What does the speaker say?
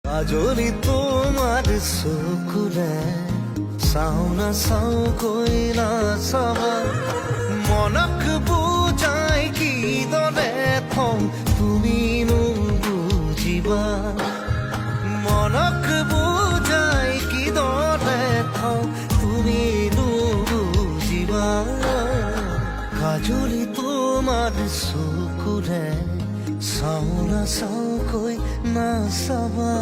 কাজলি তোমাৰ চকুৰে চাওঁ নাচাওঁ কৈ নাচাবা মনক বুজাই কিদৰে থওঁ তুমিনো বুজিবা মনক বুজাই কিদৰে থওঁ তুমিনো বুজিবা কাজলি তোমাৰ চকুৰে চাওঁ নাচাওঁ কৈ নাচাবা